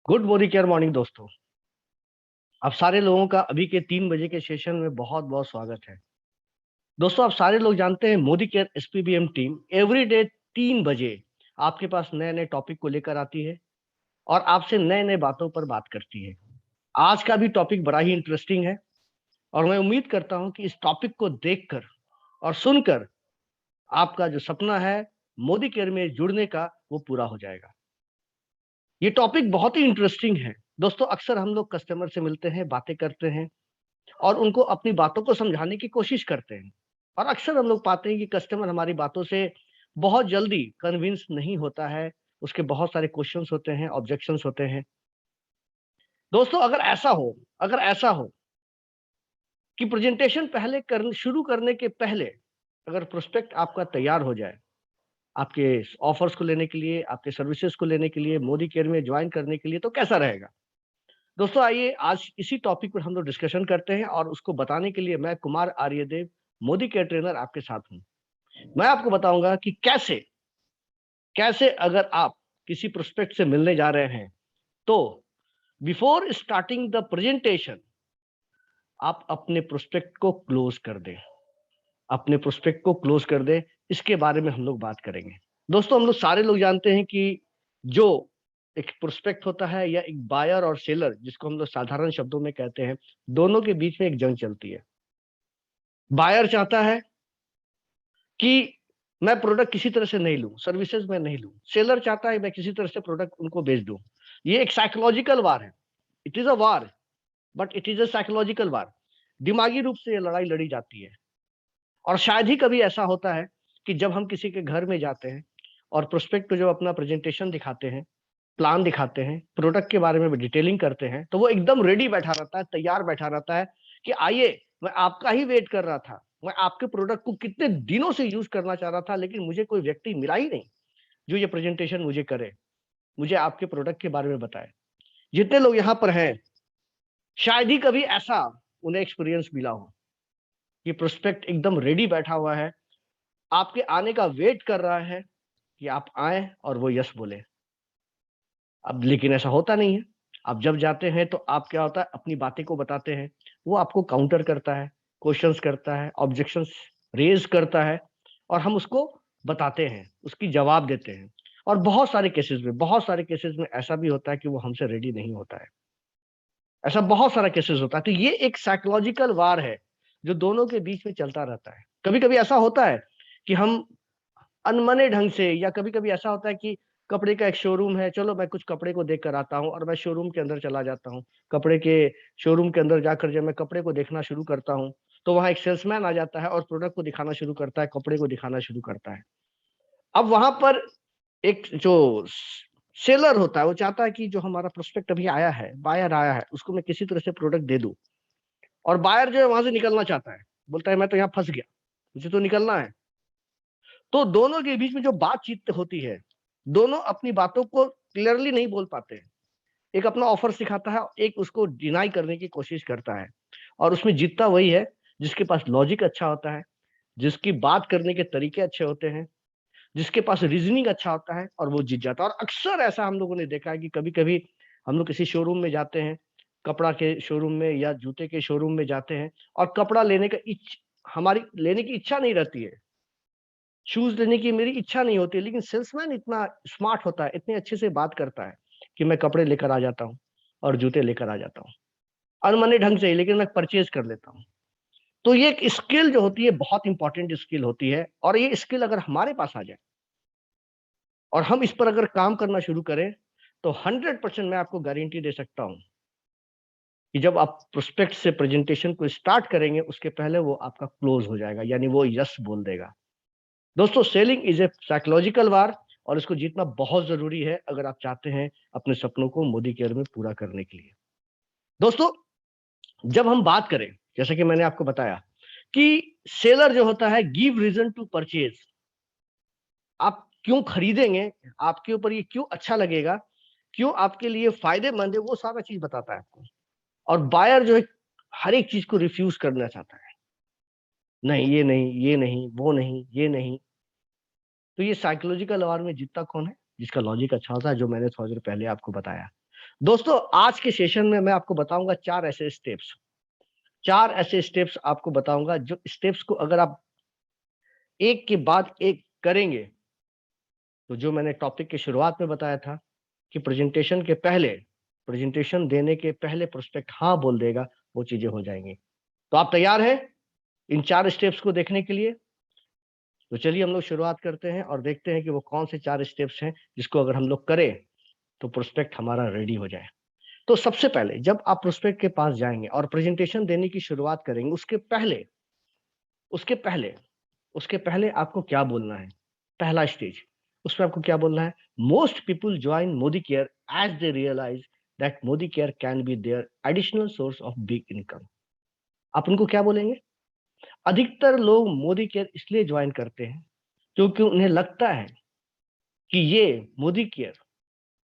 Good morning care morning दोस्तों। आप सारे लोगों का अभी के 3 बजे के सेशन में बहुत बहुत स्वागत है। दोस्तों, आप सारे लोग जानते हैं Modi care SPBM team every day 3 बजे आपके पास नए नए टॉपिक को लेकर आती है और आपसे नए नए बातों पर बात करती है। आज का भी टॉपिक बड़ा ही इंटरेस्टिंग है और मैं उम्मीद करता हूं कि इस टॉपिक को देखकर और सुनकर आपका जो सपना है मोदी केयर में जुड़ने का वो पूरा हो जाएगा। ये टॉपिक बहुत ही इंटरेस्टिंग है दोस्तों। अक्सर हम लोग कस्टमर से मिलते हैं, बातें करते हैं और उनको अपनी बातों को समझाने की कोशिश करते हैं और अक्सर हम लोग पाते हैं कि कस्टमर हमारी बातों से बहुत जल्दी कन्विंस नहीं होता है। उसके बहुत सारे क्वेश्चंस होते हैं, ऑब्जेक्शंस होते हैं। दोस्तों, अगर ऐसा हो कि प्रेजेंटेशन पहले शुरू करने के पहले अगर प्रोस्पेक्ट आपका तैयार हो जाए आपके ऑफर्स को लेने के लिए, आपके सर्विसेज को लेने के लिए, मोदी केयर में ज्वाइन करने के लिए, तो कैसा रहेगा। दोस्तों, आइए आज इसी टॉपिक पर हम लोग डिस्कशन करते हैं और उसको बताने के लिए मैं कुमार आर्यदेव, मोदी केयर ट्रेनर, आपके साथ हूं। मैं आपको बताऊंगा कि कैसे कैसे अगर आप किसी प्रोस्पेक्ट से मिलने जा रहे हैं तो बिफोर स्टार्टिंग द प्रेजेंटेशन आप अपने प्रोस्पेक्ट को क्लोज कर दें। अपने प्रोस्पेक्ट को क्लोज कर दें, इसके बारे में हम लोग बात करेंगे। दोस्तों, हम लोग सारे लोग जानते हैं कि जो एक प्रोस्पेक्ट होता है या एक बायर और सेलर, जिसको हम लोग साधारण शब्दों में कहते हैं, दोनों के बीच में एक जंग चलती है। बायर चाहता है कि मैं प्रोडक्ट किसी तरह से नहीं लूं, सर्विसेज में नहीं लूं। सेलर चाहता है मैं किसी तरह से प्रोडक्ट उनको बेच दूं। ये एक साइकोलॉजिकल वार है। It is a war, but it is a psychological war. दिमागी रूप से ये लड़ाई लड़ी जाती है। और शायद ही कभी ऐसा होता है कि जब हम किसी के घर में जाते हैं और प्रोस्पेक्ट को जब अपना प्रेजेंटेशन दिखाते हैं, प्लान दिखाते हैं, प्रोडक्ट के बारे में डिटेलिंग करते हैं, तो वो एकदम रेडी बैठा रहता है, तैयार बैठा रहता है कि आइए, मैं आपका ही वेट कर रहा था। मैं आपके प्रोडक्ट को कितने दिनों से यूज करना चाह रहा था, लेकिन मुझे कोई व्यक्ति मिला ही नहीं जो ये प्रेजेंटेशन मुझे करे, मुझे आपके प्रोडक्ट के बारे में बताए। जितने लोग यहाँ पर हैं, शायद ही कभी ऐसा उन्हें एक्सपीरियंस मिला हो कि प्रोस्पेक्ट एकदम रेडी बैठा हुआ है, आपके आने का वेट कर रहा है कि आप आए और वो यस बोले। अब लेकिन ऐसा होता नहीं है। आप जब जाते हैं तो आप क्या होता है, अपनी बातें को बताते हैं, वो आपको काउंटर करता है, क्वेश्चंस करता है, ऑब्जेक्शंस रेज करता है और हम उसको बताते हैं, उसकी जवाब देते हैं। और बहुत सारे केसेस में ऐसा भी होता है कि वो हमसे रेडी नहीं होता है। ऐसा बहुत सारा केसेस होता है। तो ये एक साइकोलॉजिकल वार है जो दोनों के बीच में चलता रहता है। कभी कभी ऐसा होता है कि हम अनमने ढंग से, या कभी कभी ऐसा होता है कि कपड़े का एक शोरूम है, चलो मैं कुछ कपड़े को देख कर आता हूँ, और मैं शोरूम के अंदर चला जाता हूँ। कपड़े के शोरूम के अंदर जाकर जब मैं कपड़े को देखना शुरू करता हूँ तो वहां एक सेल्समैन आ जाता है और प्रोडक्ट को दिखाना शुरू करता है, कपड़े को दिखाना शुरू करता है। अब वहां पर एक जो सेलर होता है वो चाहता है कि जो हमारा प्रोस्पेक्ट अभी आया है, बायर आया है, उसको मैं किसी तरह से प्रोडक्ट दे दूं। और बायर जो है वहां से निकलना चाहता है, बोलता है मैं तो यहाँ फंस गया, मुझे तो निकलना है। तो दोनों के बीच में जो बातचीत होती है, दोनों अपनी बातों को क्लियरली नहीं बोल पाते हैं। एक अपना ऑफर सिखाता है, एक उसको डिनाई करने की कोशिश करता है। और उसमें जीतता वही है जिसके पास लॉजिक अच्छा होता है, जिसकी बात करने के तरीके अच्छे होते हैं, जिसके पास रीजनिंग अच्छा होता है, और वो जीत जाता है। और अक्सर ऐसा हम लोगों ने देखा है कि कभी कभी हम लोग किसी शोरूम में जाते हैं, कपड़ा के शोरूम में या जूते के शोरूम में जाते हैं, और कपड़ा लेने का हमारी लेने की इच्छा नहीं रहती है, शूज लेने की मेरी इच्छा नहीं होती, लेकिन सेल्समैन इतना स्मार्ट होता है, इतने अच्छे से बात करता है कि मैं कपड़े लेकर आ जाता हूँ और जूते लेकर आ जाता हूँ, अनमने ढंग से ही, लेकिन मैं परचेज कर लेता हूँ। तो ये एक स्किल जो होती है, बहुत इंपॉर्टेंट स्किल होती है। और ये स्किल अगर हमारे पास आ जाए और हम इस पर अगर काम करना शुरू करें, तो 100% मैं आपको गारंटी दे सकता हूं कि जब आप प्रोस्पेक्ट से प्रेजेंटेशन को स्टार्ट करेंगे, उसके पहले वो आपका क्लोज हो जाएगा, यानी वो यस बोल देगा। दोस्तों, सेलिंग इज ए साइकोलॉजिकल वार और इसको जीतना बहुत जरूरी है अगर आप चाहते हैं अपने सपनों को मोदी केयर में पूरा करने के लिए। दोस्तों, जब हम बात करें, जैसा कि मैंने आपको बताया कि सेलर जो होता है, गिव रीजन टू परचेज, आप क्यों खरीदेंगे, आपके ऊपर ये क्यों अच्छा लगेगा, क्यों आपके लिए फायदेमंद है, वो सारा चीज बताता है आपको। और बायर जो है, हर एक चीज को रिफ्यूज करना चाहता है, नहीं ये नहीं, ये नहीं, वो नहीं, ये नहीं। तो ये साइकोलॉजिकल वॉर में जीतता कौन है? जिसका लॉजिक अच्छा होता है, जो मैंने थोड़ी देर पहले आपको बताया। दोस्तों आज के सेशन में मैं आपको बताऊंगा चार ऐसे स्टेप्स आपको बताऊंगा, जो स्टेप्स को अगर आप एक के बाद एक करेंगे तो जो मैंने टॉपिक की शुरुआत में बताया था कि प्रेजेंटेशन देने के पहले प्रोस्पेक्ट हाँ बोल देगा, वो चीजें हो जाएंगी। तो आप तैयार हैं इन चार स्टेप्स को देखने के लिए? तो चलिए हम लोग शुरुआत करते हैं और देखते हैं कि वो कौन से चार स्टेप्स हैं जिसको अगर हम लोग करें तो प्रोस्पेक्ट हमारा रेडी हो जाए। तो सबसे पहले जब आप प्रोस्पेक्ट के पास जाएंगे और प्रेजेंटेशन देने की शुरुआत करेंगे, उसके पहले उसके पहले आपको क्या बोलना है? पहला स्टेज, उसमें आपको क्या बोलना है? Most people join Modi care as they realise that Modi care can be there additional source of big income. आप उनको क्या बोलेंगे? अधिकतर लोग मोदी केयर इसलिए ज्वाइन करते हैं क्योंकि उन्हें लगता है कि ये मोदी केयर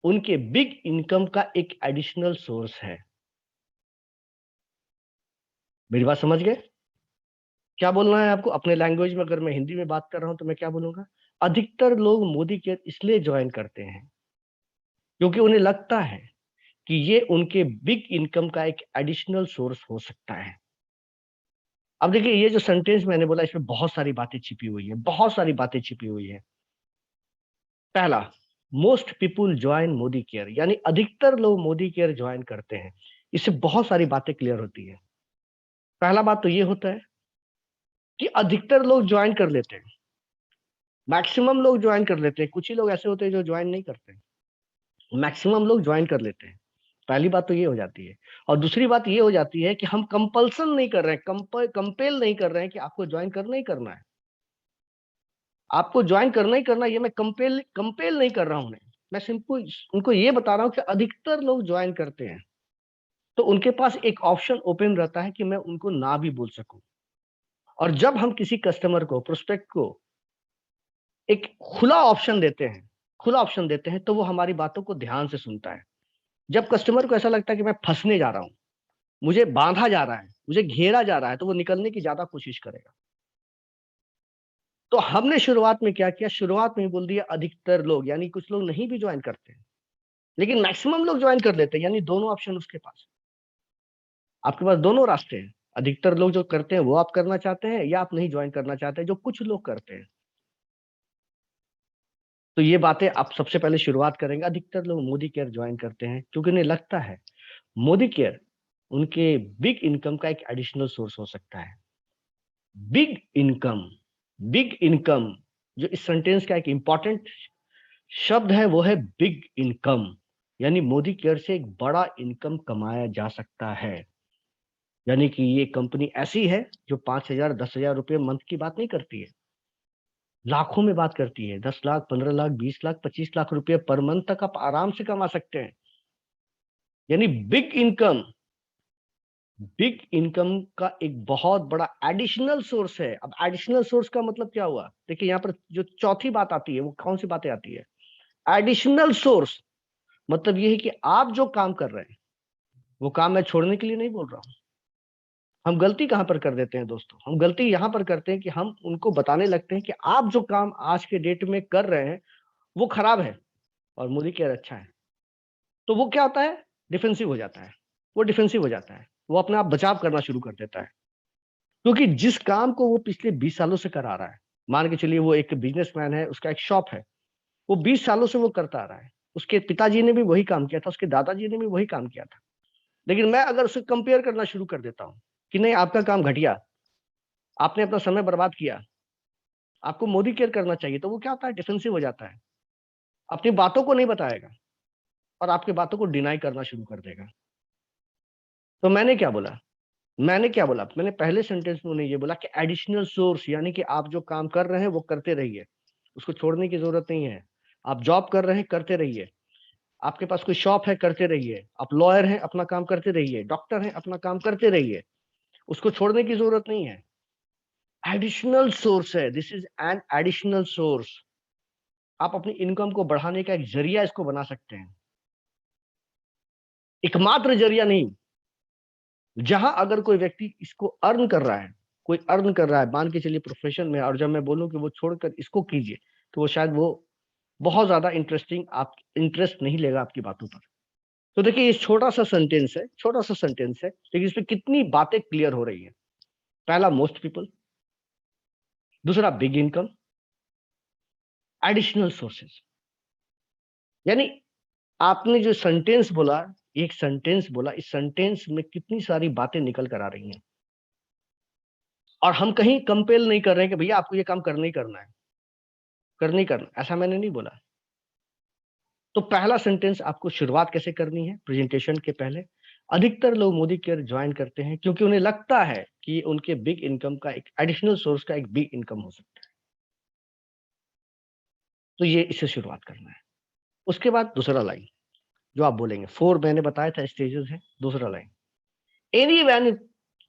उनके बिग इनकम का एक एडिशनल सोर्स है। मेरी बात समझ गए? क्या बोलना है आपको अपने लैंग्वेज में? अगर मैं हिंदी में बात कर रहा हूं तो मैं क्या बोलूंगा? अधिकतर लोग मोदी केयर इसलिए ज्वाइन करते हैं क्योंकि उन्हें लगता है कि ये उनके बिग इनकम का एक एडिशनल सोर्स हो सकता है। अब देखिए, ये जो सेंटेंस मैंने बोला इसमें बहुत सारी बातें छिपी हुई है, बहुत सारी बातें छिपी हुई है। पहला, most people join Modi care, यानी अधिकतर लोग मोदी केयर ज्वाइन करते हैं। इससे बहुत सारी बातें क्लियर होती है। पहला बात तो ये होता है कि अधिकतर लोग ज्वाइन कर लेते हैं, मैक्सिमम लोग ज्वाइन कर लेते हैं, कुछ ही लोग ऐसे होते हैं जो ज्वाइन नहीं करते। मैक्सिमम लोग ज्वाइन कर लेते हैं। पहली बात तो ये हो जाती है। और दूसरी बात ये हो जाती है कि हम कंपल्सन नहीं कर रहे हैं, कंपेल नहीं कर रहे हैं कि आपको ज्वाइन करना ही करना है, आपको ज्वाइन करना ही करना है। ये मैं कंपेल नहीं कर रहा हूं उन्हें। मैं सिंपल उनको ये बता रहा हूं कि अधिकतर लोग ज्वाइन करते हैं, तो उनके पास एक ऑप्शन ओपन रहता है कि मैं उनको ना भी बोल सकूं। और जब हम किसी कस्टमर को, प्रोस्पेक्ट को एक खुला ऑप्शन देते हैं तो वो हमारी बातों को ध्यान से सुनता है। जब कस्टमर को ऐसा लगता है कि मैं फंसने जा रहा हूं, मुझे बांधा जा रहा है, मुझे घेरा जा रहा है, तो वो निकलने की ज्यादा कोशिश करेगा। तो हमने शुरुआत में क्या किया? शुरुआत में ही बोल दिया अधिकतर लोग, यानी कुछ लोग नहीं भी ज्वाइन करते हैं, लेकिन मैक्सिमम लोग ज्वाइन कर लेते हैं, यानी दोनों ऑप्शन उसके पास। आपके पास दोनों रास्ते हैं। अधिकतर लोग जो करते हैं वो आप करना चाहते हैं, या आप नहीं ज्वाइन करना चाहते हैं जो कुछ लोग करते हैं। तो ये बातें आप सबसे पहले शुरुआत करेंगे। अधिकतर लोग मोदी केयर ज्वाइन करते हैं क्योंकि उन्हें लगता है मोदी केयर उनके बिग इनकम का एक एडिशनल सोर्स हो सकता है। बिग इनकम, बिग इनकम, जो इस सेंटेंस का एक इंपॉर्टेंट शब्द है वो है बिग इनकम, यानी मोदी केयर से एक बड़ा इनकम कमाया जा सकता है। यानी कि ये कंपनी ऐसी है जो 5,000 10,000 रुपये मंथ की बात नहीं करती है, लाखों में बात करती है। 10 लाख, 15 लाख, 20 लाख, 25 लाख रुपये पर मंथ तक आप आराम से कमा सकते हैं। यानी बिग इनकम का एक बहुत बड़ा एडिशनल सोर्स है। अब एडिशनल सोर्स का मतलब क्या हुआ? देखिए यहाँ पर जो चौथी बात आती है वो कौन सी बातें आती है? एडिशनल सोर्स मतलब ये है कि आप जो काम कर रहे हैं वो काम मैं छोड़ने के लिए नहीं बोल रहा हूं। हम गलती कहां पर कर देते हैं दोस्तों? हम गलती यहां पर करते हैं कि हम उनको बताने लगते हैं कि आप जो काम आज के डेट में कर रहे हैं वो खराब है और मोदी केयर अच्छा है। तो वो क्या होता है? डिफेंसिव हो जाता है। वो डिफेंसिव हो जाता है, वो अपने आप बचाव करना शुरू कर देता है। क्योंकि जिस काम को वो पिछले 20 सालों से करा रहा है, मान के चलिए वो एक बिजनेसमैन है, उसका एक शॉप है, वो 20 सालों से वो करता आ रहा है। उसके पिताजी ने भी वही काम किया था, उसके दादाजी ने भी वही काम किया था। लेकिन मैं अगर उसे कंपेयर करना शुरू कर देता हूँ कि नहीं आपका काम घटिया, आपने अपना समय बर्बाद किया, आपको मोदी केयर करना चाहिए, तो वो क्या होता है? डिफेंसिव हो जाता है, अपनी बातों को नहीं बताएगा और आपकी बातों को डिनाई करना शुरू कर देगा। तो मैंने पहले सेंटेंस में उन्हें ये बोला कि एडिशनल सोर्स, यानी कि आप जो काम कर रहे हैं वो करते रहिए, उसको छोड़ने की जरूरत नहीं है। आप जॉब कर रहे हैं, करते रहिए। आपके पास कोई शॉप है, करते रहिए। आप लॉयर हैं, अपना काम करते रहिए। डॉक्टर हैं, अपना काम करते रहिए, उसको छोड़ने की जरूरत नहीं है। एडिशनल सोर्स है, this is an additional source. आप अपनी इनकम को बढ़ाने का एक जरिया इसको बना सकते हैं, एकमात्र जरिया नहीं। जहां अगर कोई व्यक्ति इसको अर्न कर रहा है, कोई अर्न कर रहा है, मान के चलिए प्रोफेशन में, और जब मैं बोलूं कि वो छोड़कर इसको कीजिए, तो वो शायद वो बहुत ज्यादा इंटरेस्ट नहीं लेगा आपकी बातों पर। तो देखिए ये छोटा सा सेंटेंस है, छोटा सा सेंटेंस है, लेकिन इसमें कितनी बातें क्लियर हो रही हैं। पहला मोस्ट पीपल, दूसरा बिग इनकम, एडिशनल सोर्सेस। यानी आपने जो सेंटेंस बोला, एक सेंटेंस बोला, इस सेंटेंस में कितनी सारी बातें निकल कर आ रही हैं। और हम कहीं कंपेल नहीं कर रहे हैं कि भैया आपको ये काम करना ही करना है, करना ही करना, ऐसा मैंने नहीं बोला। तो पहला सेंटेंस आपको शुरुआत कैसे करनी है प्रेजेंटेशन के पहले। अधिकतर लोग मोदी केयर ज्वाइन करते हैं क्योंकि उन्हें लगता है कि उनके बिग इनकम का एक एडिशनल सोर्स का एक बिग इनकम हो सकता है। तो ये इससे शुरुआत करना है। उसके बाद दूसरा लाइन जो आप बोलेंगे, 4 मैंने बताया था स्टेजेस है। दूसरा line,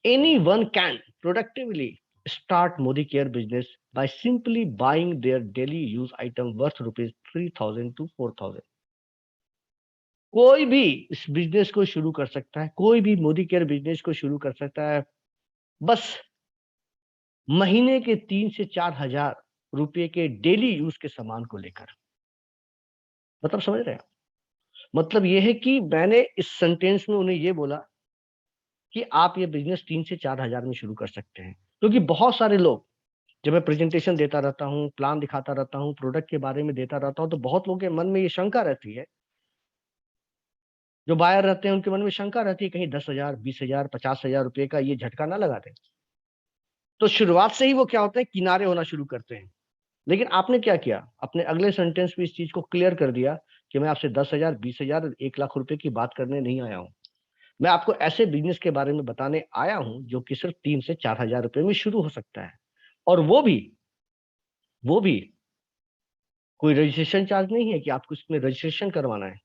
anyone can productively start Modi Care business by simply buying their daily use item worth rupees 3,000 to 4,000। कोई भी इस बिजनेस को शुरू कर सकता है, कोई भी मोदी केयर बिजनेस को शुरू कर सकता है, बस महीने के 3 से 4 हजार रुपए के डेली यूज के सामान को लेकर। मतलब समझ रहे हैं? मतलब ये है कि मैंने इस सेंटेंस में उन्हें ये बोला कि आप ये बिजनेस 3 से 4 हजार में शुरू कर सकते हैं। क्योंकि बहुत सारे लोग, जब मैं प्रेजेंटेशन देता रहता हूँ, प्लान दिखाता रहता हूँ, प्रोडक्ट के बारे में देता रहता हूँ, तो बहुत लोगों के मन में ये शंका रहती है, जो बायर रहते हैं उनके मन में शंका रहती है, कहीं 10,000, 20,000, 50,000 रुपए का ये झटका ना लगा दें। तो शुरुआत से ही वो क्या होते हैं, किनारे होना शुरू करते हैं। लेकिन आपने क्या किया, अपने अगले सेंटेंस में इस चीज को क्लियर कर दिया कि मैं आपसे 10,000, 20,000, 1 लाख रुपए की बात करने नहीं आया हूँ। मैं आपको ऐसे बिजनेस के बारे में बताने आया हूँ जो कि सिर्फ 3 से 4 हजार रुपए में शुरू हो सकता है। और वो भी कोई रजिस्ट्रेशन चार्ज नहीं है कि आपको इसमें रजिस्ट्रेशन करवाना है।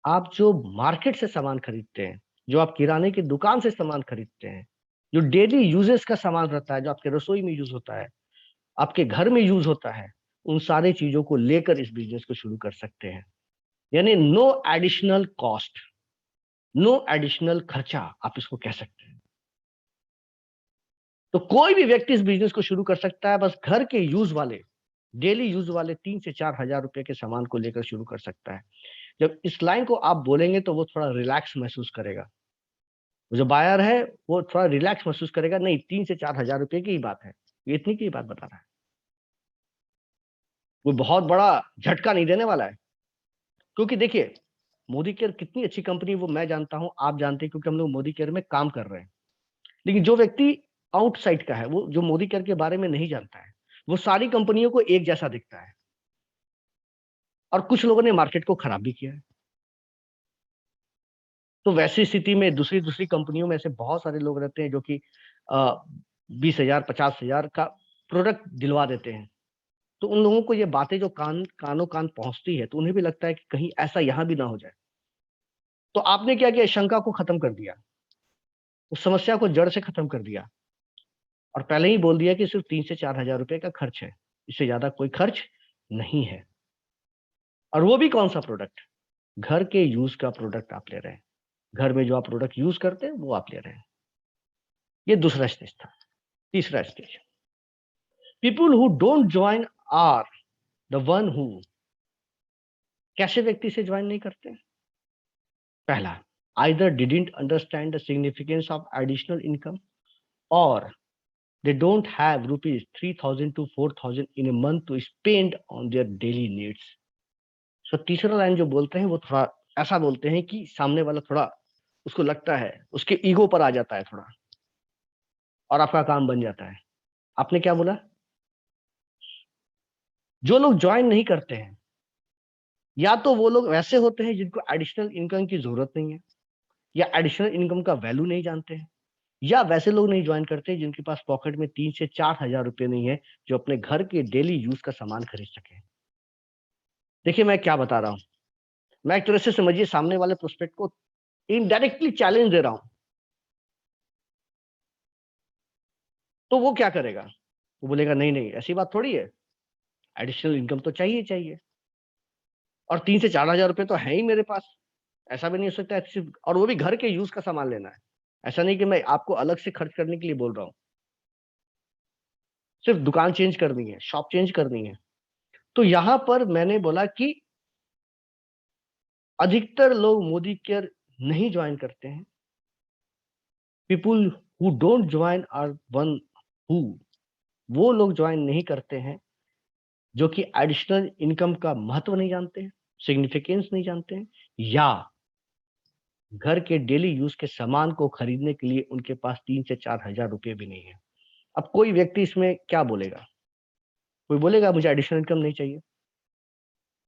आप जो मार्केट से सामान खरीदते हैं, जो आप किराने की दुकान से सामान खरीदते हैं, जो डेली यूजेस का सामान रहता है, जो आपके रसोई में यूज होता है, आपके घर में यूज होता है, उन सारी चीजों को लेकर इस बिजनेस को शुरू कर सकते हैं। यानी no additional cost, no additional खर्चा आप इसको कह सकते हैं। तो कोई भी व्यक्ति इस बिजनेस को शुरू कर सकता है, बस घर के यूज वाले, डेली यूज वाले 3 से 4 हजार रुपए के सामान को लेकर शुरू कर सकता है। जब इस लाइन को आप बोलेंगे तो वो थोड़ा रिलैक्स महसूस करेगा। जो बायर है वो थोड़ा रिलैक्स महसूस करेगा, नहीं 3 से 4 हजार रुपए की ही बात है, ये इतनी की बात बता रहा है, वो बहुत बड़ा झटका नहीं देने वाला है। क्योंकि देखिए मोदी केयर कितनी अच्छी कंपनी है वो मैं जानता हूं, आप जानते हैं, क्योंकि हम लोग मोदी केयर में काम कर रहे हैं। लेकिन जो व्यक्ति आउटसाइड का है, वो जो मोदी केयर के बारे में नहीं जानता है, वो सारी कंपनियों को एक जैसा दिखता है। और कुछ लोगों ने मार्केट को खराब भी किया है। तो वैसी स्थिति में दूसरी दूसरी कंपनियों में ऐसे बहुत सारे लोग रहते हैं जो कि 20,000, 50,000 का प्रोडक्ट दिलवा देते हैं। तो उन लोगों को ये बातें जो कानों कान पहुंचती है, तो उन्हें भी लगता है कि कहीं ऐसा यहां भी ना हो जाए। तो आपने क्या किया, शंका को खत्म कर दिया, उस समस्या को जड़ से खत्म कर दिया, और पहले ही बोल दिया कि सिर्फ 3 से 4 हजार रुपए का खर्च है, इससे ज्यादा कोई खर्च नहीं है। और वो भी कौन सा प्रोडक्ट, घर के यूज का प्रोडक्ट आप ले रहे हैं, घर में जो आप प्रोडक्ट यूज करते हैं वो आप ले रहे हैं। ये दूसरा स्टेज था। तीसरा stage, people who don't join are the one who, कैसे व्यक्ति से ज्वाइन नहीं करते? पहला, either didn't understand the significance of additional income, or they don't have rupees 3,000 to 4,000 in a month to spend on their daily needs। so तीसरा line जो बोलते हैं वो थोड़ा ऐसा बोलते हैं कि सामने वाला थोड़ा, उसको लगता है, उसके ईगो पर आ जाता है थोड़ा, और आपका काम बन जाता है। आपने क्या बोला, जो लोग ज्वाइन नहीं करते हैं, या तो वो लोग वैसे होते हैं जिनको एडिशनल इनकम की जरूरत नहीं है, या एडिशनल इनकम का वैल्यू नहीं जानते हैं, या वैसे लोग नहीं ज्वाइन करते जिनके पास पॉकेट में 3 से 4 हजार रुपए नहीं है, जो अपने घर के डेली यूज का सामान खरीद सके। देखिए मैं क्या बता रहा हूँ, मैं एक तरह से समझिए सामने वाले प्रोस्पेक्ट को इनडायरेक्टली चैलेंज दे रहा हूँ। तो वो क्या करेगा, वो बोलेगा नहीं नहीं ऐसी बात थोड़ी है, एडिशनल इनकम तो चाहिए चाहिए, और 3 से 4 हजार रुपए तो है ही मेरे पास, ऐसा भी नहीं हो सकता है सिर्फ, और वो भी घर के यूज का सामान लेना है। ऐसा नहीं कि मैं आपको अलग से खर्च करने के लिए बोल रहा हूँ, सिर्फ दुकान चेंज करनी है, शॉप चेंज करनी है। तो यहां पर मैंने बोला कि अधिकतर लोग मोदी केयर नहीं ज्वाइन करते हैं। People who don't join are one who, वो लोग ज्वाइन नहीं करते हैं जो कि एडिशनल इनकम का महत्व नहीं जानते हैं, सिग्निफिकेंस नहीं जानते हैं, या घर के डेली यूज के सामान को खरीदने के लिए उनके पास 3 से 4 हजार रुपये भी नहीं है। अब कोई व्यक्ति इसमें क्या बोलेगा? कोई बोलेगा मुझे एडिशनल इनकम नहीं चाहिए।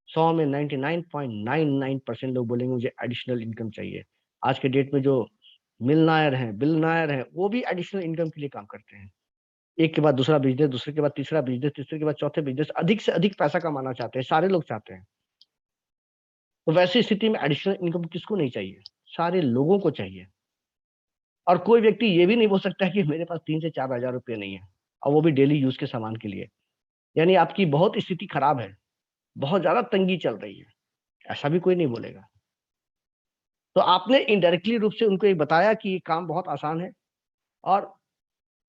100 में 99.99% लोग बोलेंगे मुझे एडिशनल इनकम चाहिए। आज के डेट में जो मिलनायर हैं, बिलनायर हैं, वो भी एडिशनल इनकम के लिए काम करते हैं। एक के बाद दूसरा बिजनेस, दूसरे के बाद तीसरा बिजनेस, तीसरे के बाद चौथे बिजनेस, अधिक से अधिक पैसा कमाना चाहते हैं, सारे लोग चाहते हैं। तो वैसी स्थिति में एडिशनल इनकम किसको नहीं चाहिए? सारे लोगों को चाहिए। और कोई व्यक्ति ये भी नहीं बोल सकता है कि मेरे पास 3 से 4 हजार रुपये नहीं है, और वो भी डेली यूज के सामान के लिए। यानी आपकी बहुत स्थिति खराब है, बहुत ज्यादा तंगी चल रही है, ऐसा भी कोई नहीं बोलेगा। तो आपने इनडायरेक्टली रूप से उनको ये बताया कि ये काम बहुत आसान है, और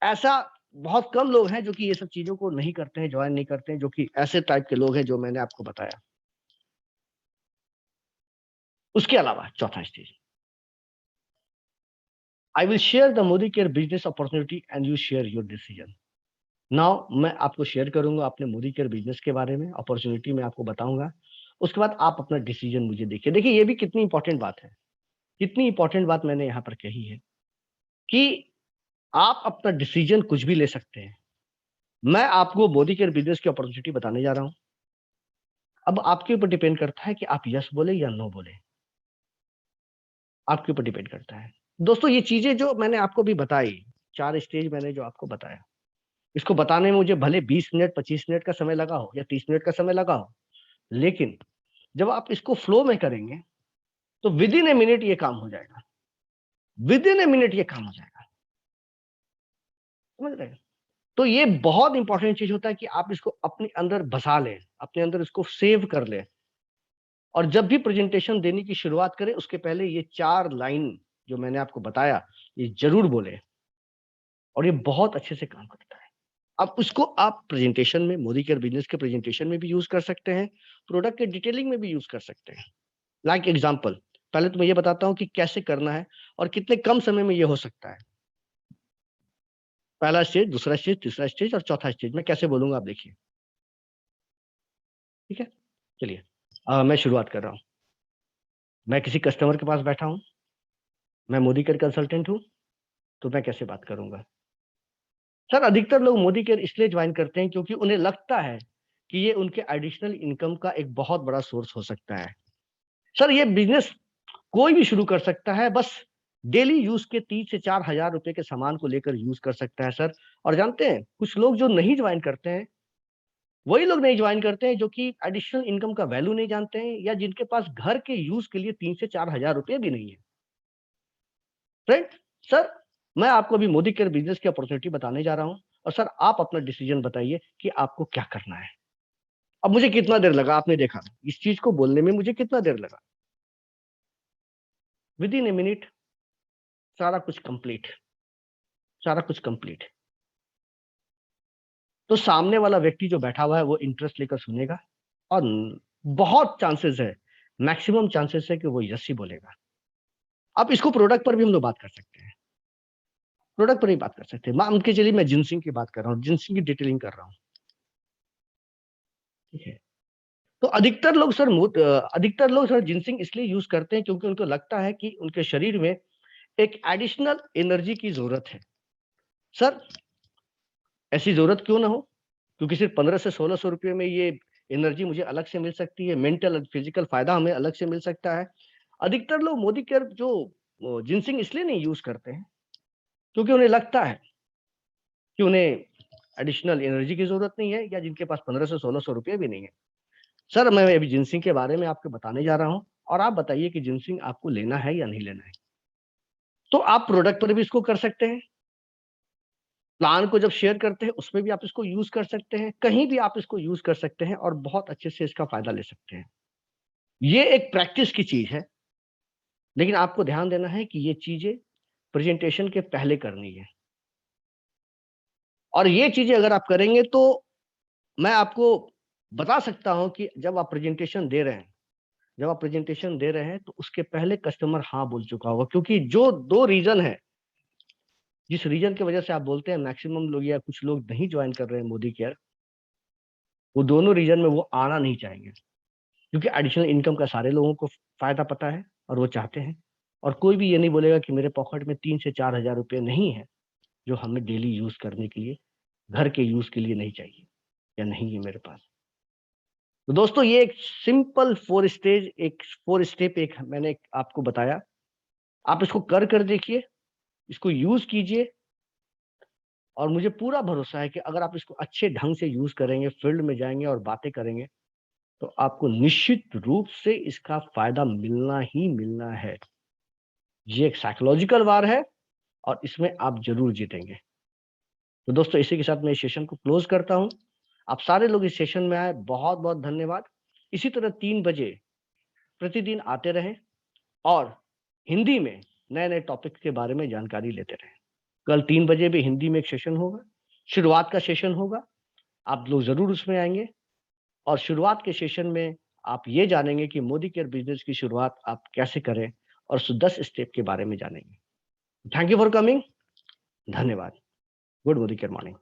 ऐसा बहुत कम लोग हैं जो कि ये सब चीजों को नहीं करते हैं, ज्वाइन नहीं करते हैं, जो कि ऐसे टाइप के लोग हैं जो मैंने आपको बताया। उसके अलावा चौथा stage, I will share the Modi care business opportunity and you share your decision. Now मैं आपको शेयर करूंगा अपने मोदी केयर बिजनेस के बारे में, अपॉर्चुनिटी मैं आपको बताऊंगा। उसके बाद आप अपना डिसीजन मुझे देखिए। देखिए ये भी कितनी इंपॉर्टेंट बात है, कितनी इंपॉर्टेंट बात मैंने यहाँ पर कही है कि आप अपना डिसीजन कुछ भी ले सकते हैं। मैं आपको मोदी केयर बिजनेस की अपॉर्चुनिटी बताने जा रहा हूं। अब आपके ऊपर डिपेंड करता है कि आप यस बोले या नो बोले, आपके ऊपर डिपेंड करता है। दोस्तों ये चीजें जो मैंने आपको भी बताई, 4 स्टेज मैंने जो आपको बताया, इसको बताने में मुझे भले 20 मिनट 25 मिनट का समय लगा हो या 30 मिनट का समय लगा हो, लेकिन जब आप इसको फ्लो में करेंगे तो विद इन ए मिनट ये काम हो जाएगा, विद इन ए मिनट ये काम हो जाएगा। समझ रहे हैं? तो ये बहुत इंपॉर्टेंट चीज होता है कि आप इसको अपने अंदर बसा लें, अपने अंदर इसको सेव कर लें, और जब भी प्रेजेंटेशन देने की शुरुआत करें उसके पहले ये 4 लाइन जो मैंने आपको बताया ये जरूर बोले, और ये बहुत अच्छे से काम करता है। अब उसको आप प्रेजेंटेशन में, मोदी केयर बिजनेस के प्रेजेंटेशन में भी यूज कर सकते हैं, प्रोडक्ट के डिटेलिंग में भी यूज कर सकते हैं। लाइक एग्जाम्पल, पहले तो मैं ये बताता हूँ कि कैसे करना है और कितने कम समय में ये हो सकता है। पहला स्टेज, दूसरा स्टेज, तीसरा स्टेज और चौथा स्टेज मैं कैसे बोलूंगा आप देखिए। ठीक है, चलिए मैं शुरुआत कर रहा हूँ। मैं किसी कस्टमर के पास बैठा हूँ, मैं मोदी केयर कंसल्टेंट हूँ, तो मैं कैसे बात करूंगा? सर अधिकतर लोग मोदी केयर इसलिए ज्वाइन करते हैं क्योंकि उन्हें लगता है कि ये उनके एडिशनल इनकम का एक बहुत बड़ा सोर्स हो सकता है। सर ये बिजनेस कोई भी शुरू कर सकता है, बस डेली यूज के 3 से 4 हजार रुपए के सामान को लेकर यूज कर सकता है सर। और जानते हैं कुछ लोग जो नहीं ज्वाइन करते हैं, वही लोग नहीं ज्वाइन करते हैं जो कि एडिशनल इनकम का वैल्यू नहीं जानते हैं, या जिनके पास घर के यूज के लिए 3 से 4 हजार रुपये भी नहीं है। राइट सर, मैं आपको अभी मोदी केयर बिजनेस की अपॉर्चुनिटी बताने जा रहा हूं, और सर आप अपना डिसीजन बताइए कि आपको क्या करना है। अब मुझे कितना देर लगा, आपने देखा इस चीज को बोलने में मुझे कितना देर लगा? विद इन ए मिनट सारा कुछ कंप्लीट, सारा कुछ कंप्लीट। तो सामने वाला व्यक्ति जो बैठा हुआ है वो इंटरेस्ट लेकर सुनेगा, और बहुत चांसेस है, मैक्सिमम चांसेस है कि वो यस ही बोलेगा। अब इसको प्रोडक्ट पर भी हम लोग बात कर सकते हैं, प्रोडक्ट पर ही बात कर सकते हैं। मान के चलिए मैं जिनसिंग की बात कर रहा हूँ, जिनसिंग की डिटेलिंग कर रहा हूँ। ठीक है, तो अधिकतर लोग सर जिनसिंग इसलिए यूज करते हैं क्योंकि उनको लगता है कि उनके शरीर में एक एडिशनल एनर्जी की जरूरत है। सर ऐसी जरूरत क्यों ना हो, क्योंकि सिर्फ 1500 से 1600 रुपये में ये एनर्जी मुझे अलग से मिल सकती है, मेंटल और फिजिकल फायदा हमें अलग से मिल सकता है। अधिकतर लोग मोदी केयर जो जिनसिंग इसलिए नहीं यूज करते हैं क्योंकि उन्हें लगता है कि उन्हें एडिशनल एनर्जी की जरूरत नहीं है, या जिनके पास 1500 से 1600 रुपये भी नहीं है। सर मैं अभी जिनसिंग के बारे में आपको बताने जा रहा हूँ, और आप बताइए कि जिनसिंग आपको लेना है या नहीं लेना है। तो आप प्रोडक्ट पर भी इसको कर सकते हैं, प्लान को जब शेयर करते हैं उसमें भी आप इसको यूज कर सकते हैं, कहीं भी आप इसको यूज कर सकते हैं और बहुत अच्छे से इसका फायदा ले सकते हैं। ये एक प्रैक्टिस की चीज है, लेकिन आपको ध्यान देना है कि ये चीजें प्रेजेंटेशन के पहले करनी है, और ये चीजें अगर आप करेंगे तो मैं आपको बता सकता हूं कि जब आप प्रेजेंटेशन दे रहे हैं जब आप प्रेजेंटेशन दे रहे हैं तो उसके पहले कस्टमर हाँ बोल चुका होगा, क्योंकि जो 2 रीजन है, जिस रीजन की वजह से आप बोलते हैं मैक्सिमम लोग या कुछ लोग नहीं ज्वाइन कर रहे हैं मोदी केयर, वो दोनों रीजन में वो आना नहीं चाहेंगे, क्योंकि एडिशनल इनकम का सारे लोगों को फायदा पता है और वो चाहते हैं। और कोई भी ये नहीं बोलेगा कि मेरे पॉकेट में 3 से 4 हजार रुपये नहीं है जो हमें डेली यूज करने के लिए, घर के यूज के लिए नहीं चाहिए या नहीं है मेरे पास। तो दोस्तों ये एक सिंपल 4 स्टेज, एक 4 स्टेप एक मैंने आपको बताया। आप इसको कर देखिए, इसको यूज कीजिए, और मुझे पूरा भरोसा है कि अगर आप इसको अच्छे ढंग से यूज करेंगे, फील्ड में जाएंगे और बातें करेंगे, तो आपको निश्चित रूप से इसका फायदा मिलना ही मिलना है। ये एक साइकोलॉजिकल वार है और इसमें आप जरूर जीतेंगे। तो दोस्तों इसी के साथ मैं इस सेशन को क्लोज करता हूं। आप सारे लोग इस सेशन में आए, बहुत बहुत धन्यवाद। इसी तरह 3 बजे प्रतिदिन आते रहें और हिंदी में नए नए टॉपिक के बारे में जानकारी लेते रहें। कल 3 बजे भी हिंदी में एक सेशन होगा, शुरुआत का सेशन होगा। आप लोग जरूर उसमें आएंगे और शुरुआत के सेशन में आप ये जानेंगे कि मोदी केयर बिजनेस की शुरुआत आप कैसे करें और उस 10 स्टेप के बारे में जानेंगे। Thank you for coming. धन्यवाद। Good Modi care morning.